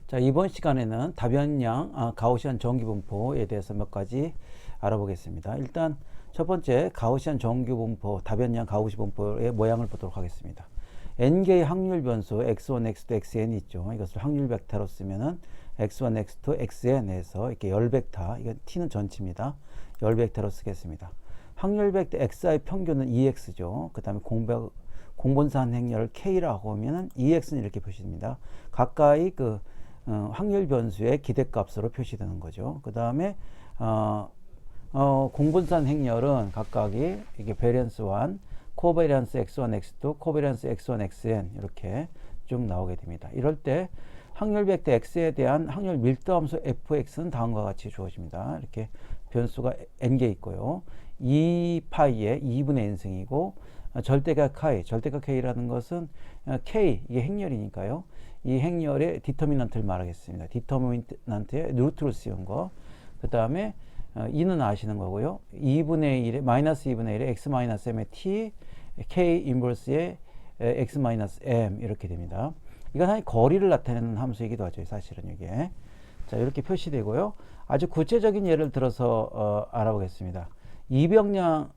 자, 이번 시간에는 다변량 가우시안 정규분포에 대해서 몇 가지 알아보겠습니다. 일단 첫 번째 가우시안 정규분포 다변량 가우시 분포의 모양을 보도록 하겠습니다. n개의 확률 변수 x1, x2, xn이 있죠. 이것을 확률 벡터로 쓰면은 x1, x2, xn에서 이렇게 열 벡터, 이건 t는 전치입니다. 열 벡터로 쓰겠습니다. 확률 벡터 xi 평균은 2x죠. 그 다음에 공분산 행렬을 k라고 하면은 2x는 이렇게 표시됩니다. 가까이 확률 변수의 기대값으로 표시되는 거죠. 그 다음에 공분산 행렬은 각각이 이게 베리언스 1, 코베리언스 x1, x2, 코베리언스 x1, xn 이렇게 쭉 나오게 됩니다. 이럴 때 확률 벡터 x에 대한 확률 밀도 함수 fx는 다음과 같이 주어집니다. 이렇게 변수가 n개 있고요. 2파이의 2분의 n승이고 절대값 k라는 것은 k, 이게 행렬이니까요. 이 행렬의 디터미넌트를 말하겠습니다. 디터미넌트의 루트로 쓰인 거. 그 다음에 2는 아시는 거고요. 2분의 1에 마이너스 2분의 1에 x 마이너스 m의 t, k 인버스의 x 마이너스 m 이렇게 됩니다. 이건 한 거리를 나타내는 함수이기도 하죠. 사실은 이게. 자, 이렇게 표시되고요. 아주 구체적인 예를 들어서 알아보겠습니다. 이병량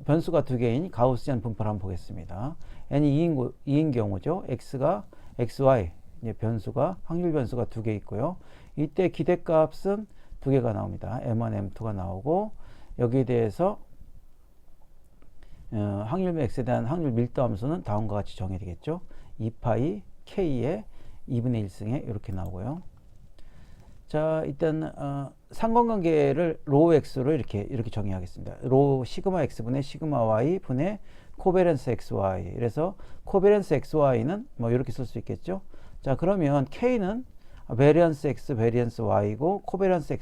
변수가 두 개인 가우시안 분포를 한번 보겠습니다. n이 2인 경우죠. x가 xy 변수가 확률 변수가 두 개 있고요. 이때 기대값은 두 개가 나옵니다. m1, m2가 나오고 여기에 대해서 확률 x에 대한 확률 밀도 함수는 다음과 같이 정의되겠죠. 2파이 k의 2분의 1승에 이렇게 나오고요. 자, 일단 상관관계를 로 x로 이렇게 정의하겠습니다. 로 시그마 x분의 시그마 y 분의 코베런스 xy. 그래서 코베런스 xy는 뭐 이렇게 쓸 수 있겠죠. 자, 그러면 k는 베리언스 x, 베리언스 y고 코베런스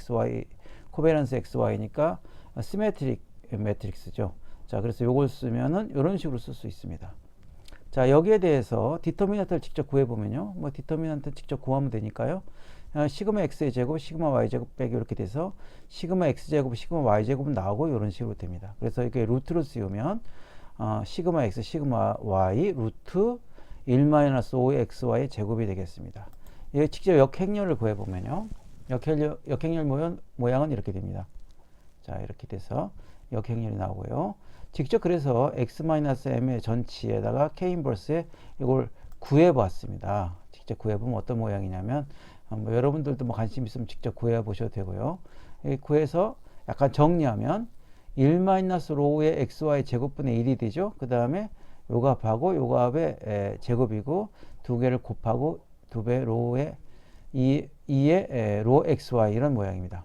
xy니까 시메트릭 매트릭스죠. 자, 그래서 요걸 쓰면은 이런 식으로 쓸 수 있습니다. 자, 여기에 대해서 디터미넌트를 직접 구해보면요. 뭐 디터미넌트 직접 구하면 되니까요. 시그마 x의 제곱, 시그마 y 제곱 빼기 이렇게 돼서 시그마 x 제곱, 시그마 y 제곱은 나오고 이런 식으로 됩니다. 그래서 이렇게 루트로 씌우면 시그마 x, 시그마 y 루트 1-5의 xy의 제곱이 되겠습니다. 이게 직접 역행렬을 구해보면요. 역행렬 모양은 이렇게 됩니다. 자, 이렇게 돼서 역행렬이 나오고요. 직접 그래서 x-m의 전치에다가 k 인버스에 이걸 구해봤습니다. 직접 구해보면 어떤 모양이냐면 뭐 여러분들도 뭐 관심 있으면 직접 구해보셔도 되고요. 구해서 약간 정리하면 1-5의 xy 제곱분의 1이 되죠. 그 다음에 요 값하고 요 값의 제곱이고 두 개를 곱하고 두 배 로의 2의 로 xy 이런 모양입니다.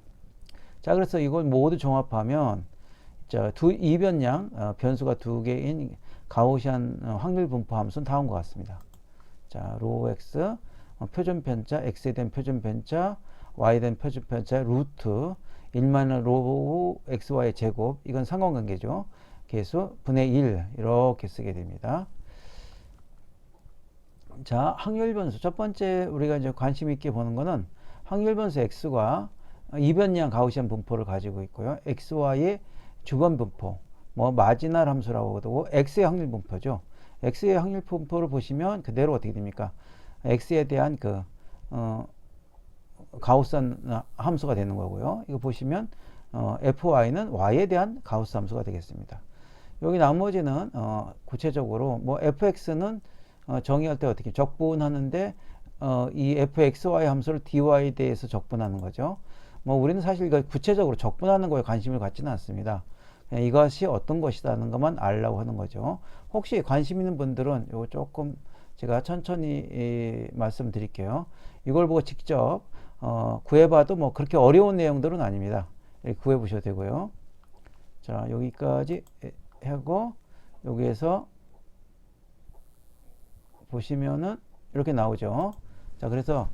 자, 그래서 이걸 모두 종합하면 자, 이변량 변수가 두 개인 가우시안 확률 분포 함수는 다음과 같습니다. 자, 로 x 표준편자, x에 대한 표준편자, y에 대한 표준편자, 루트 1-로 xy의 제곱, 이건 상관관계죠. 계수 분의 1 이렇게 쓰게 됩니다. 자, 확률 변수 첫 번째 우리가 이제 관심 있게 보는 거는 확률 변수 x가 이변량 가우시안 분포를 가지고 있고요. xy의 주번 분포, 뭐 마지날 함수라고 하고 x의 확률 분포죠. x의 확률 분포를 보시면 그대로 어떻게 됩니까? x에 대한 가우스한 함수가 되는 거고요. 이거 보시면 fy는 y에 대한 가우스 함수가 되겠습니다. 여기 나머지는 구체적으로 뭐 fx는 정의할 때 어떻게 적분하는데 이 fxy 함수를 dy에 대해서 적분하는 거죠. 뭐 우리는 사실 구체적으로 적분하는 거에 관심을 갖지는 않습니다. 그냥 이것이 어떤 것이라는 것만 알려고 하는 거죠. 혹시 관심 있는 분들은 이거 조금 제가 천천히 말씀드릴게요. 이걸 보고 직접 구해봐도 뭐 그렇게 어려운 내용들은 아닙니다. 이렇게 구해보셔도 되고요. 자, 여기까지 하고 여기에서 보시면은 이렇게 나오죠. 자, 그래서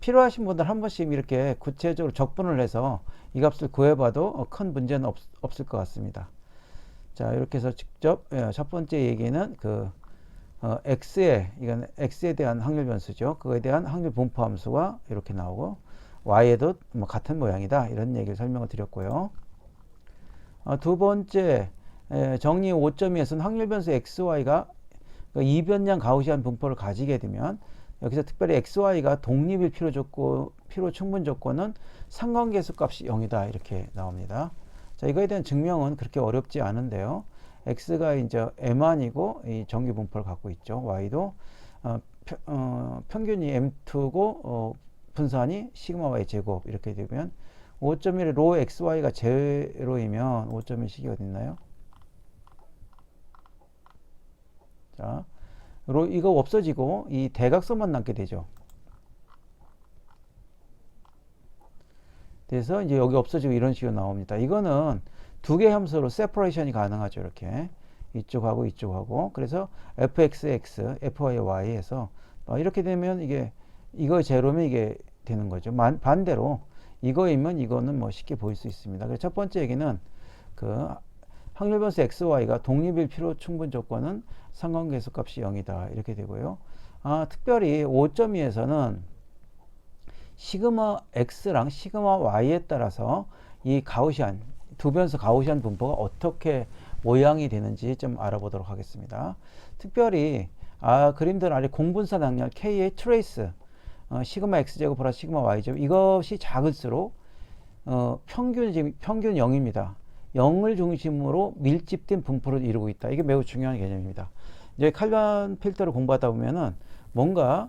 필요하신 분들 한 번씩 이렇게 구체적으로 적분을 해서 이 값을 구해봐도 큰 문제는 없을 것 같습니다. 자, 이렇게 해서 직접 첫 번째 얘기는 이건 x에 대한 확률 변수죠. 그거에 대한 확률 분포 함수가 이렇게 나오고 y에도 뭐 같은 모양이다 이런 얘기를 설명을 드렸고요. 두 번째 정리 5.2에서는 확률 변수 xy가 이변량 가우시안 분포를 가지게 되면 여기서 특별히 xy가 독립일 필요 충분 조건은 상관계수 값이 0이다 이렇게 나옵니다. 자, 이거에 대한 증명은 그렇게 어렵지 않은데요. x가 이제 m안이고 이 정규 분포를 갖고 있죠. y도 평균이 m2고 분산이 시그마 y 제곱 이렇게 되면 5.1의 로 xy가 제로이면 5.1식이 어디 있나요? 자, 이거 없어지고 이 대각선만 남게 되죠. 그래서 이제 여기 없어지고 이런 식으로 나옵니다. 이거는 두 개의 함수로 세퍼레이션이 가능하죠. 이렇게 이쪽하고 이쪽하고. 그래서 fxx, fyy에서 이렇게 되면 이거 제로면 이게 되는 거죠. 반대로 이거이면 이거는 뭐 쉽게 보일 수 있습니다. 그래서 첫 번째 얘기는 그 확률변수 xy가 독립일 필요 충분 조건은 상관계수 값이 0이다 이렇게 되고요. 특별히 5.2에서는 시그마 x랑 시그마 y에 따라서 이 가우시안 두 변수 가우시안 분포가 어떻게 모양이 되는지 좀 알아보도록 하겠습니다. 특별히 그림들 아래 공분산 항렬 k의 트레이스 시그마 x제곱 플러스 시그마 y제곱 이것이 작을수록 평균 0입니다. 0을 중심으로 밀집된 분포를 이루고 있다. 이게 매우 중요한 개념입니다. 이제 칼반 필터를 공부하다 보면은 뭔가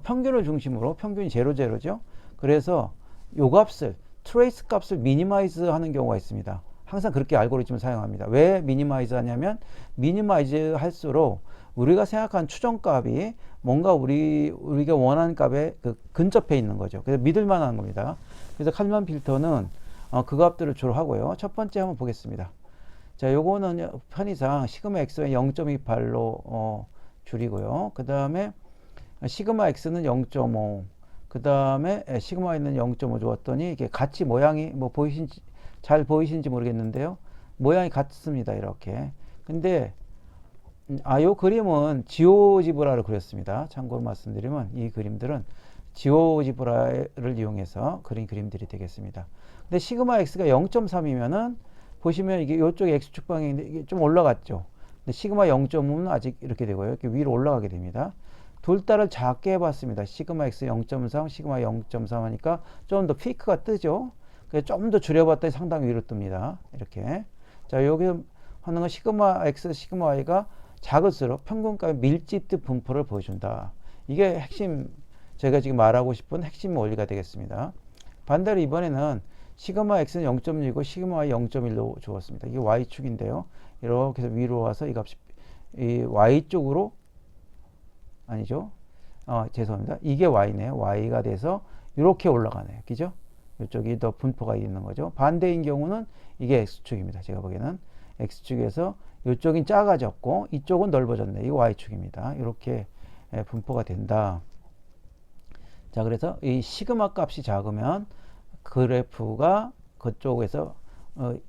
평균을 중심으로 평균이 제로죠. 그래서 요 값을 트레이스 값을 미니마이즈 하는 경우가 있습니다. 항상 그렇게 알고리즘을 사용합니다. 왜 미니마이즈 하냐면 미니마이즈 할수록 우리가 생각한 추정값이 뭔가 우리가 원하는 값에 근접해 있는 거죠. 그래서 믿을 만한 겁니다. 그래서 칼만 필터는 그 값들을 주로 하고요. 첫 번째 한번 보겠습니다. 자, 요거는 편의상 시그마 x는 0.28로 줄이고요. 그 다음에 시그마 x는 0.5, 그 다음에 시그마 y는 0.5 주었더니 이게 같이 모양이 잘 보이신지 모르겠는데요. 모양이 같습니다. 이렇게. 근데 요 그림은 지오지브라를 그렸습니다. 참고로 말씀드리면 이 그림들은 지오지브라를 이용해서 그린 그림들이 되겠습니다. 근데 시그마 x가 0.3이면은 보시면 이게 이쪽에 x축 방향인데 이게 좀 올라갔죠. 근데 시그마 0.5는 아직 이렇게 되고요. 이렇게 위로 올라가게 됩니다. 둘다를 작게 해봤습니다. 시그마 x 0.3, 시그마 0.3 하니까 좀 더 피크가 뜨죠. 그래서 좀 더 줄여봤더니 상당히 위로 뜹니다. 이렇게. 자, 여기 하는 건 시그마 x, 시그마 y가 작을수록 평균값의 밀집된 분포를 보여준다. 이게 핵심, 제가 지금 말하고 싶은 핵심 원리가 되겠습니다. 반대로 이번에는 시그마 x는 0.6이고 시그마 y 0.1로 주었습니다. 이게 y축인데요. 이렇게 해서 위로 와서 이 값이 이 y쪽으로 아니죠. 죄송합니다. 이게 y네요. y가 돼서 이렇게 올라가네요. 그죠? 이쪽이 더 분포가 있는 거죠. 반대인 경우는 이게 x축입니다. 제가 보기에는 x축에서 이쪽은 작아졌고 이쪽은 넓어졌네. 이거 y축입니다. 이렇게 분포가 된다. 자, 그래서 이 시그마 값이 작으면 그래프가 그쪽에서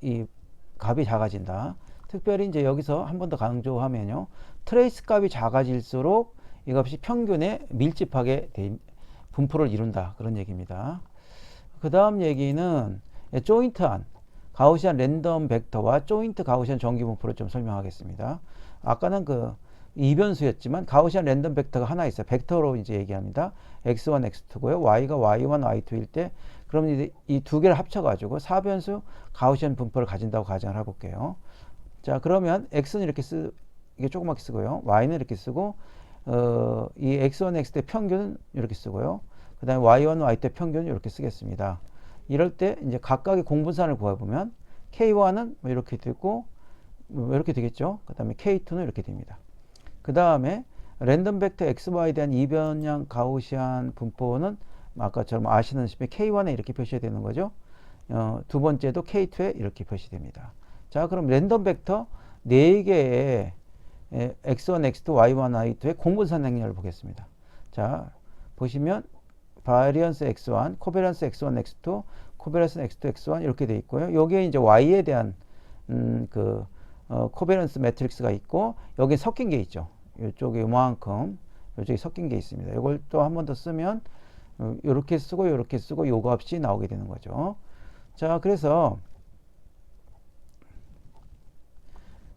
이 값이 작아진다. 특별히 이제 여기서 한 번 더 강조하면요. 트레이스 값이 작아질수록 이 값이 평균에 밀집하게 분포를 이룬다. 그런 얘기입니다. 그 다음 얘기는 조인트한 가우시안 랜덤 벡터와 조인트 가우시안 정규 분포를 좀 설명하겠습니다. 아까는 이변수였지만 가우시안 랜덤 벡터가 하나 있어요. 벡터로 이제 얘기합니다. x1, x2고요. y가 y1, y2일 때 그럼 이제 이 두 개를 합쳐가지고 4변수 가우시안 분포를 가진다고 가정을 해볼게요. 자, 그러면 x는 이게 조그맣게 쓰고요. y는 이렇게 쓰고 이 x1, x2의 평균은 이렇게 쓰고요. 그 다음에 y1, y2의 평균은 이렇게 쓰겠습니다. 이럴 때 이제 각각의 공분산을 구해보면 k1은 이렇게 되고 이렇게 되겠죠. 그 다음에 k2는 이렇게 됩니다. 그 다음에 랜덤 벡터 xy에 대한 이변량 가우시안 분포는 아까처럼 아시다시피 k1에 이렇게 표시가 되는 거죠. 두 번째도 k2에 이렇게 표시됩니다. 자, 그럼 랜덤 벡터 4개의 x1, x2, y1, y2의 공분산 행렬을 보겠습니다. 자, 보시면 바리언스 x1, 코베런스 x1, x2, 코베런스 x2, x1 이렇게 되어 있고요. 여기에 이제 y에 대한 코베런스 매트릭스가 있고 여기 섞인 게 있죠. 이쪽에 요만큼 이쪽에 섞인 게 있습니다. 이걸 또 한 번 더 쓰면 이렇게 쓰고 이렇게 쓰고 요거 없이 나오게 되는 거죠. 자, 그래서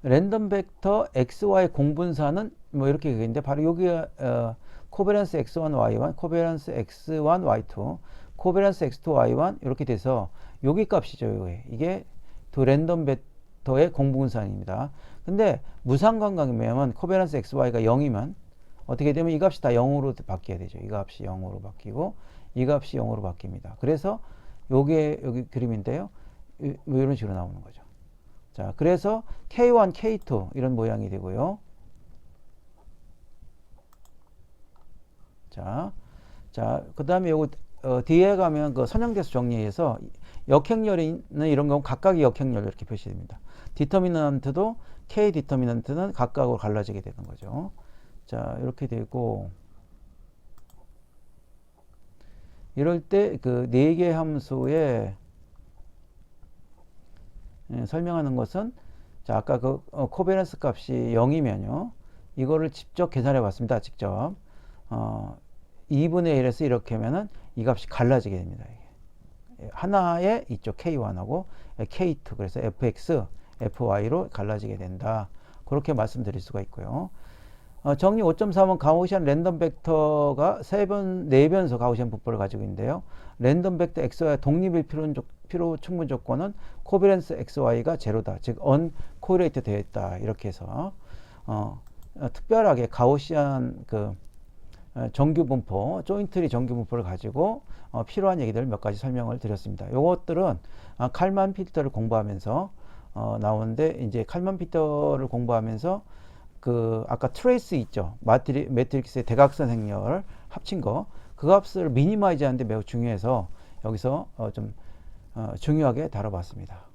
랜덤 벡터 xy 공분산은 이렇게 되는데 바로 여기가 코베런스 x1, y1, 코베런스 x1, y2, 코베런스 x2, y1 이렇게 돼서 여기 값이죠. 이게 두 랜덤 벡터의 공분산입니다. 근데 무상관계면 코베런스 x, y가 0이면 어떻게 되면 이 값이 다 0으로 바뀌어야 되죠. 이 값이 0으로 바뀌고 이 값이 0으로 바뀝니다. 그래서 요게 여기 그림인데요. 이런 식으로 나오는 거죠. 자, 그래서 K1, K2 이런 모양이 되고요. 자, 그 다음에 요거 뒤에 가면 그 선형대수 정리해서 역행렬이 있는 이런 건 각각의 역행렬 이렇게 표시됩니다. 디터미넌트도 K 디터미넌트는 각각으로 갈라지게 되는 거죠. 자, 이렇게 되고 이럴 때 그 4개 함수에 설명하는 것은 자, 아까 그 코베런스 값이 0이면요. 이거를 직접 계산해 봤습니다. 직접 2분의 1에서 이렇게 하면은 이 값이 갈라지게 됩니다. 하나의 이쪽 K1하고 K2 그래서 fx, fy로 갈라지게 된다. 그렇게 말씀드릴 수가 있고요. 정리 5.3은 가우시안 랜덤 벡터가 4변소 가우시안 분포를 가지고 있는데요. 랜덤 벡터 xy의 독립일 필요 충분 조건은 코베런스 xy가 제로다. 즉 언코레이트 되어 있다. 이렇게 해서 특별하게 가우시안 그 정규 분포, 조인트리 정규 분포를 가지고 필요한 얘기들 몇 가지 설명을 드렸습니다. 이것들은 칼만 필터를 공부하면서 나오는데 이제 칼만 필터를 공부하면서 그 아까 트레이스 있죠. 매트릭스의 대각선 행렬 합친 거, 그 값을 미니마이즈 하는데 매우 중요해서 여기서 좀 중요하게 다뤄봤습니다.